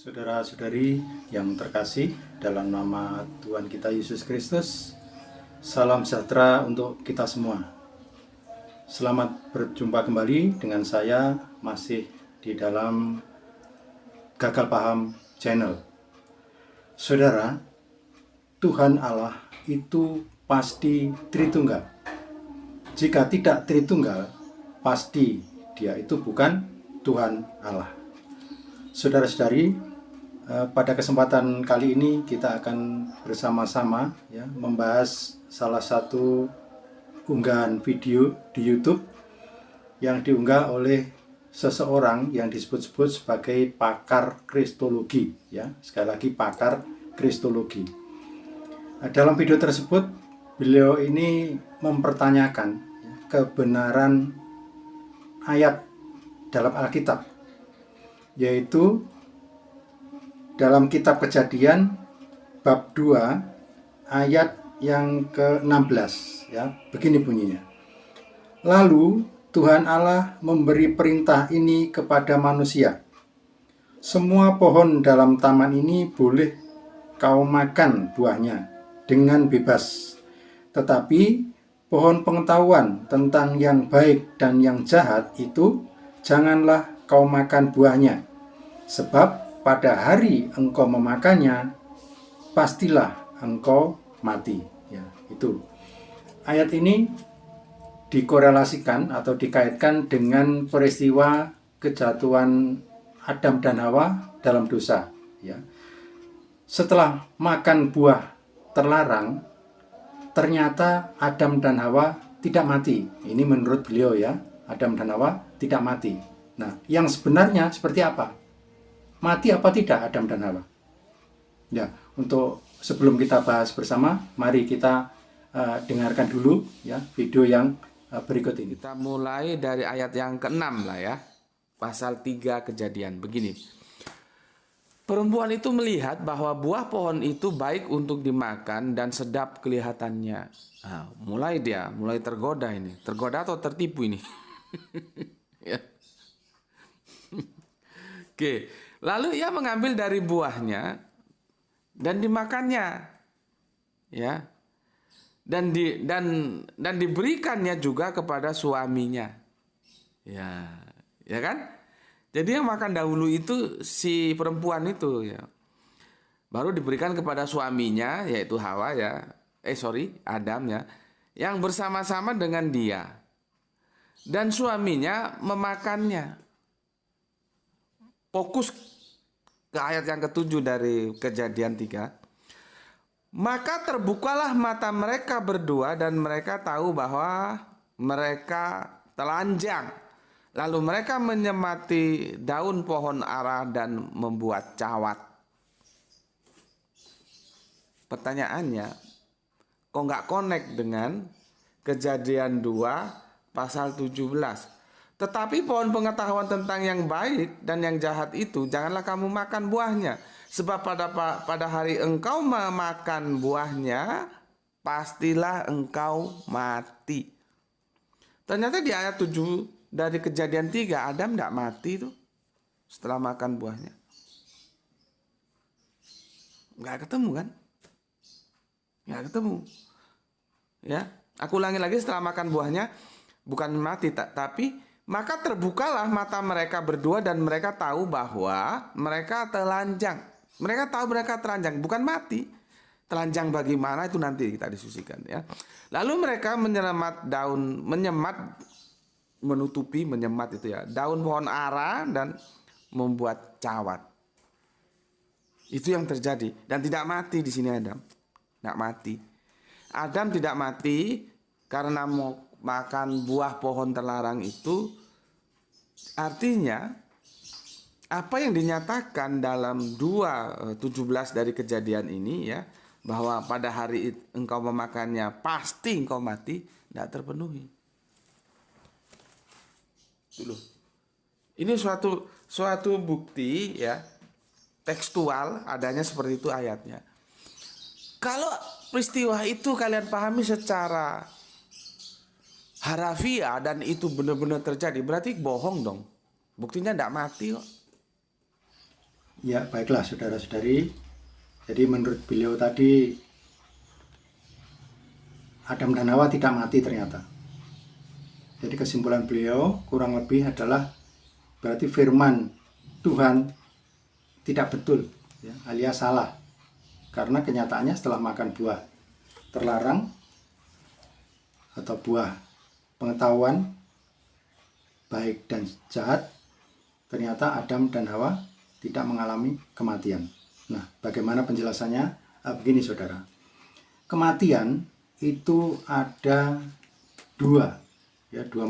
Saudara-saudari yang terkasih, dalam nama Tuhan kita Yesus Kristus, salam sejahtera untuk kita semua. Selamat berjumpa kembali dengan saya masih di dalam Gagal Paham Channel. Saudara, Tuhan Allah itu pasti Tritunggal. Jika tidak Tritunggal, pasti Dia itu bukan Tuhan Allah. Saudara-saudari, pada kesempatan kali ini kita akan bersama-sama membahas salah satu unggahan video di YouTube yang diunggah oleh seseorang yang disebut-sebut sebagai pakar kristologi, sekali lagi pakar kristologi. Dalam video tersebut beliau ini mempertanyakan kebenaran ayat dalam Alkitab, yaitu dalam kitab Kejadian bab 2 ayat yang ke-16, begini bunyinya. Lalu Tuhan Allah memberi perintah ini kepada manusia. Semua pohon dalam taman ini boleh kau makan buahnya dengan bebas. Tetapi pohon pengetahuan tentang yang baik dan yang jahat itu janganlah kau makan buahnya. Sebab pada hari engkau memakannya, pastilah engkau mati. Itu. Ayat ini dikorelasikan atau dikaitkan dengan peristiwa kejatuhan Adam dan Hawa dalam dosa. Setelah makan buah terlarang, ternyata Adam dan Hawa tidak mati. Ini menurut beliau Adam dan Hawa tidak mati. Nah, yang sebenarnya seperti apa? Mati apa tidak Adam dan Hawa? Untuk sebelum kita bahas bersama, mari kita dengarkan dulu video yang berikut ini. Kita mulai dari ayat yang ke-6 pasal 3 Kejadian. Begini. Perempuan itu melihat bahwa buah pohon itu baik untuk dimakan dan sedap kelihatannya. Mulai tergoda ini. Tergoda atau tertipu ini? Oke. Lalu ia mengambil dari buahnya dan dimakannya, dan diberikannya juga kepada suaminya, kan? Jadi yang makan dahulu itu si perempuan itu, baru diberikan kepada suaminya, yaitu Hawa, Adam, yang bersama-sama dengan dia, dan suaminya memakannya. Fokus ke ayat yang ke-7 dari Kejadian 3. Maka terbukalah mata mereka berdua dan mereka tahu bahwa mereka telanjang. Lalu mereka menyemati daun pohon ara dan membuat cawat. Pertanyaannya, kok nggak connect dengan Kejadian 2 pasal 17? Tetapi pohon pengetahuan tentang yang baik dan yang jahat itu janganlah kamu makan buahnya. Sebab pada hari engkau memakan buahnya, pastilah engkau mati. Ternyata di ayat 7 dari Kejadian 3, Adam tidak mati tuh setelah makan buahnya. Nggak ketemu kan? Nggak ketemu. Aku ulangi lagi, setelah makan buahnya bukan mati, tapi maka terbukalah mata mereka berdua dan mereka tahu bahwa mereka telanjang. Mereka tahu mereka telanjang, bukan mati. Telanjang bagaimana itu nanti kita diskusikan. Lalu mereka menyemat daun pohon ara dan membuat cawat. Itu yang terjadi dan tidak mati di sini Adam. Tidak mati. Adam tidak mati karena mau makan buah pohon terlarang itu. Artinya apa yang dinyatakan dalam 2:17 dari Kejadian ini bahwa pada hari engkau memakannya pasti engkau mati, tidak terpenuhi. Ini suatu bukti tekstual adanya seperti itu ayatnya. Kalau peristiwa itu kalian pahami secara harafiah dan itu benar-benar terjadi, berarti bohong dong. Buktinya tidak mati kok. Ya, baiklah saudara-saudari. Jadi menurut beliau tadi Adam dan Hawa tidak mati ternyata. Jadi kesimpulan beliau kurang lebih adalah berarti firman Tuhan tidak betul, ya, alias salah. Karena kenyataannya setelah makan buah terlarang atau buah pengetahuan baik dan jahat, ternyata Adam dan Hawa tidak mengalami kematian. Nah, bagaimana penjelasannya? Begini saudara, kematian itu ada dua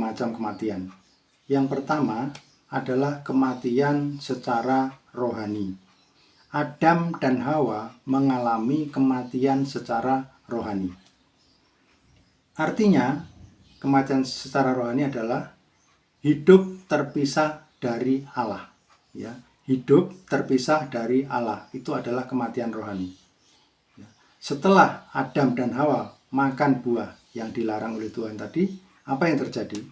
macam kematian. Yang pertama adalah kematian secara rohani. Adam dan Hawa mengalami kematian secara rohani. Artinya, kematian secara rohani adalah hidup terpisah dari Allah. Ya, hidup terpisah dari Allah itu adalah kematian rohani. Ya. Setelah Adam dan Hawa makan buah yang dilarang oleh Tuhan tadi, apa yang terjadi?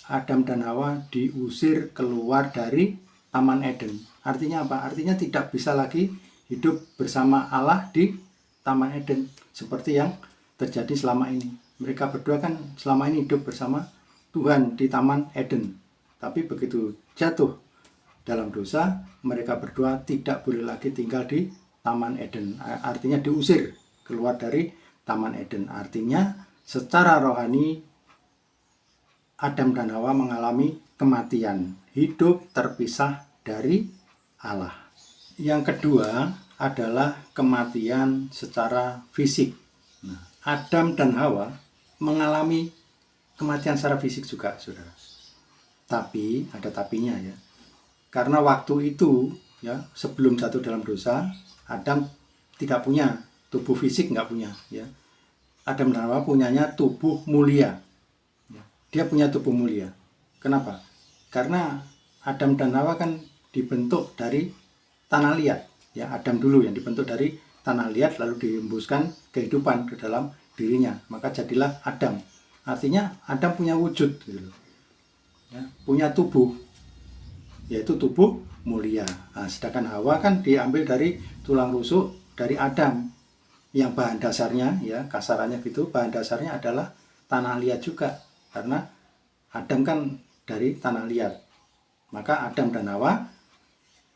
Adam dan Hawa diusir keluar dari Taman Eden. Artinya apa? Artinya tidak bisa lagi hidup bersama Allah di Taman Eden seperti yang terjadi selama ini. Mereka berdua kan selama ini hidup bersama Tuhan di Taman Eden. Tapi begitu jatuh dalam dosa, mereka berdua tidak boleh lagi tinggal di Taman Eden. Artinya diusir keluar dari Taman Eden. Artinya secara rohani Adam dan Hawa mengalami kematian, hidup terpisah dari Allah. Yang kedua adalah kematian secara fisik. Nah, Adam dan Hawa mengalami kematian secara fisik juga, saudara. Tapi ada tapinya ya. Karena waktu itu ya, sebelum jatuh dalam dosa, Adam tidak punya tubuh fisik, nggak punya ya. Adam dan Hawa punyanya tubuh mulia. Dia punya tubuh mulia. Kenapa? Karena Adam dan Hawa kan dibentuk dari tanah liat. Ya, Adam dulu yang dibentuk dari tanah liat lalu dihembuskan kehidupan ke dalam dirinya. Maka jadilah Adam. Artinya Adam punya wujud, gitu. Ya, punya tubuh, yaitu tubuh mulia. Nah, sedangkan Hawa kan diambil dari tulang rusuk dari Adam. Yang bahan dasarnya, ya kasarannya gitu, bahan dasarnya adalah tanah liat juga. Karena Adam kan dari tanah liat. Maka Adam dan Hawa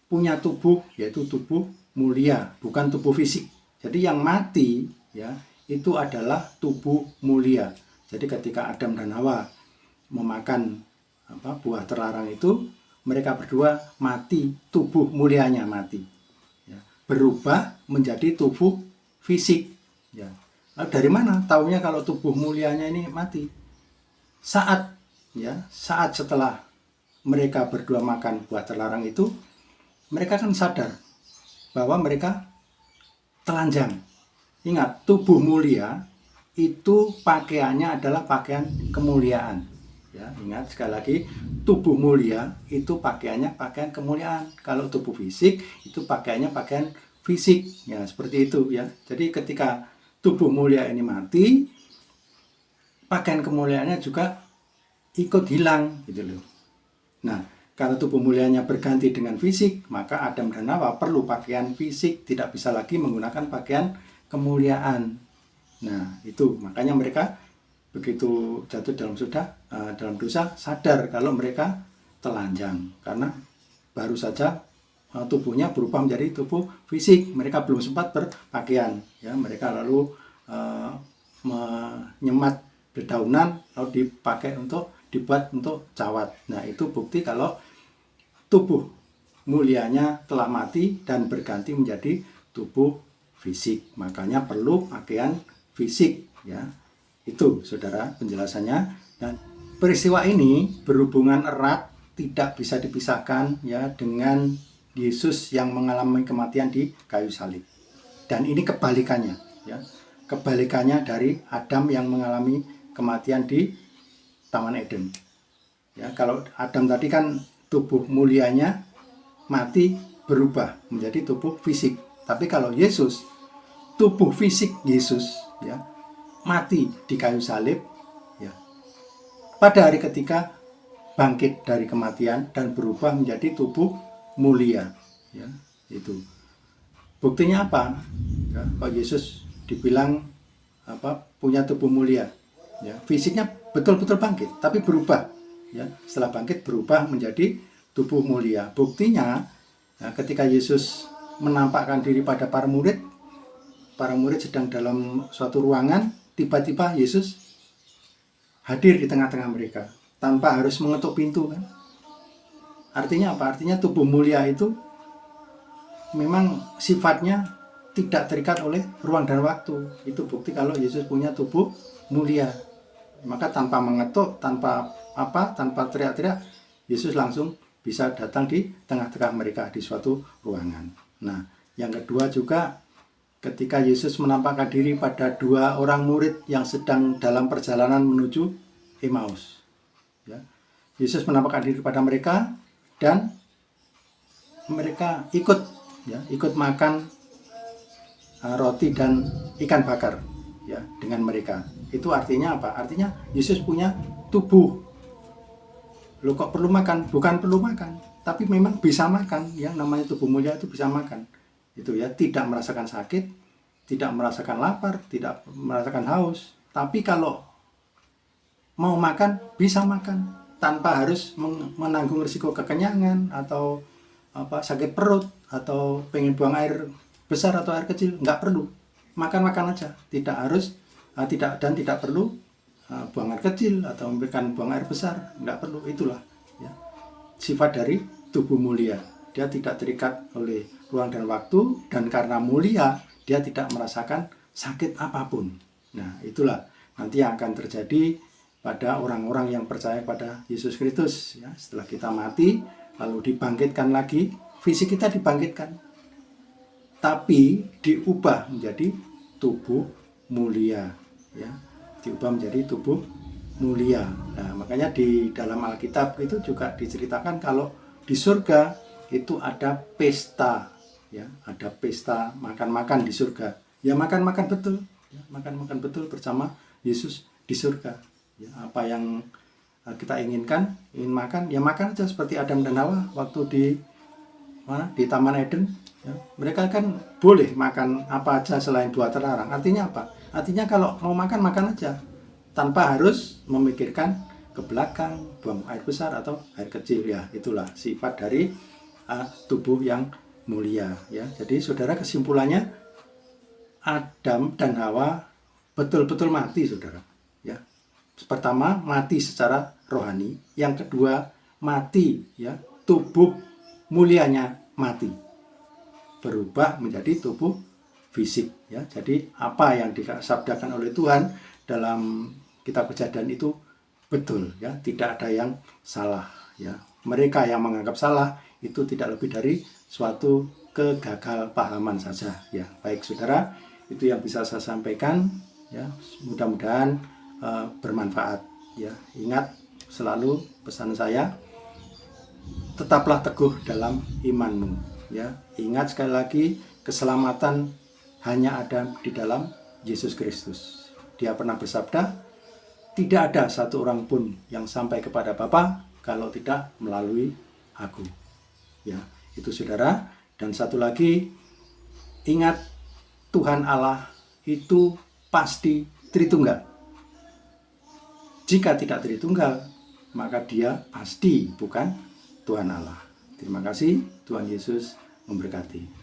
punya tubuh, yaitu tubuh mulia, bukan tubuh fisik. Jadi yang mati ya itu adalah tubuh mulia. Jadi ketika Adam dan Hawa memakan buah terlarang itu, mereka berdua mati, tubuh mulianya mati. Ya, berubah menjadi tubuh fisik. Ya. Lalu dari mana taunya kalau tubuh mulianya ini mati? Saat setelah mereka berdua makan buah terlarang itu, mereka kan sadar bahwa mereka telanjang. Ingat, tubuh mulia itu pakaiannya adalah pakaian kemuliaan. Ya, ingat sekali lagi, tubuh mulia itu pakaiannya pakaian kemuliaan. Kalau tubuh fisik itu pakaiannya pakaian fisik. Ya, seperti itu ya. Jadi ketika tubuh mulia ini mati, pakaian kemuliaannya juga ikut hilang gitu loh. Nah, karena tubuh mulianya berganti dengan fisik, maka Adam dan Hawa perlu pakaian fisik, tidak bisa lagi menggunakan pakaian kemuliaan. Nah, itu makanya mereka begitu jatuh dalam dosa sadar kalau mereka telanjang karena baru saja tubuhnya berubah menjadi tubuh fisik. Mereka belum sempat berpakaian, ya mereka lalu menyemat dedaunan lalu dibuat untuk cawat. Nah, itu bukti kalau tubuh mulianya telah mati dan berganti menjadi tubuh fisik. Makanya perlu pakaian fisik, ya. Itu saudara penjelasannya. Dan peristiwa ini berhubungan erat, tidak bisa dipisahkan ya dengan Yesus yang mengalami kematian di kayu salib. Dan ini kebalikannya, ya. Kebalikannya dari Adam yang mengalami kematian di Taman Eden. Ya, kalau Adam tadi kan tubuh mulianya mati berubah menjadi tubuh fisik. Tapi kalau Yesus, tubuh fisik Yesus ya mati di kayu salib ya. Pada hari ketiga bangkit dari kematian dan berubah menjadi tubuh mulia. Ya, itu. Buktinya apa? Ya, kalau Yesus dibilang punya tubuh mulia, ya, fisiknya betul-betul bangkit, tapi berubah. Ya, setelah bangkit berubah menjadi tubuh mulia. Buktinya, ya, ketika Yesus menampakkan diri pada para murid sedang dalam suatu ruangan, tiba-tiba Yesus hadir di tengah-tengah mereka tanpa harus mengetuk pintu, kan? Artinya apa? Artinya tubuh mulia itu memang sifatnya tidak terikat oleh ruang dan waktu. Itu bukti kalau Yesus punya tubuh mulia. Maka tanpa mengetuk, tanpa teriak-teriak, Yesus langsung bisa datang di tengah-tengah mereka di suatu ruangan. Nah, yang kedua juga ketika Yesus menampakkan diri pada 2 orang murid yang sedang dalam perjalanan menuju Emmaus. Ya. Yesus menampakkan diri pada mereka dan mereka ikut makan roti dan ikan bakar, ya, dengan mereka. Itu artinya apa? Artinya Yesus punya tubuh. Loh, kok perlu makan? Bukan perlu makan, tapi memang bisa makan. Yang namanya tubuh mulia itu bisa makan. Itu ya, tidak merasakan sakit, tidak merasakan lapar, tidak merasakan haus. Tapi kalau mau makan, bisa makan tanpa harus menanggung risiko kekenyangan atau sakit perut atau pengen buang air besar atau air kecil. Nggak perlu, makan aja, tidak harus tidak perlu buang air kecil atau memberikan buang air besar, nggak perlu. Itulah, ya, sifat dari tubuh mulia. Dia tidak terikat oleh ruang dan waktu, dan karena mulia dia tidak merasakan sakit apapun. Nah, itulah nanti yang akan terjadi pada orang-orang yang percaya pada Yesus Kristus, ya. Setelah kita mati lalu dibangkitkan lagi, fisik kita dibangkitkan, tapi diubah menjadi tubuh mulia, ya, diubah menjadi tubuh mulia. Nah, makanya di dalam Alkitab itu juga diceritakan kalau di surga itu ada pesta, ya, ada pesta makan-makan di surga. Ya, makan-makan betul, ya, makan-makan betul bersama Yesus di surga. Ya, apa yang kita ingin makan, ya makan aja seperti Adam dan Hawa waktu di Taman Eden. Ya, mereka kan boleh makan apa aja selain 2 terlarang. Artinya apa? Artinya kalau mau makan aja, tanpa harus memikirkan ke belakang, buang air besar atau air kecil. Ya, itulah sifat dari tubuh yang mulia. Ya, jadi saudara, kesimpulannya Adam dan Hawa betul-betul mati, saudara. Ya, pertama mati secara rohani, yang kedua mati, ya, tubuh mulianya mati, berubah menjadi tubuh fisik, ya. Jadi apa yang disabdakan oleh Tuhan dalam kitab Kejadian itu betul, ya, tidak ada yang salah, ya. Mereka yang menganggap salah itu tidak lebih dari suatu kegagalpahaman saja, ya. Baik saudara, itu yang bisa saya sampaikan, ya. Mudah-mudahan bermanfaat, ya. Ingat selalu pesan saya, tetaplah teguh dalam imanmu, ya. Ingat sekali lagi, keselamatan hanya ada di dalam Yesus Kristus. Dia pernah bersabda, tidak ada satu orang pun yang sampai kepada Bapa kalau tidak melalui aku. Ya, itu saudara. Dan satu lagi, ingat, Tuhan Allah itu pasti Tritunggal. Jika tidak Tritunggal, maka dia pasti bukan Tuhan Allah. Terima kasih, Tuhan Yesus memberkati.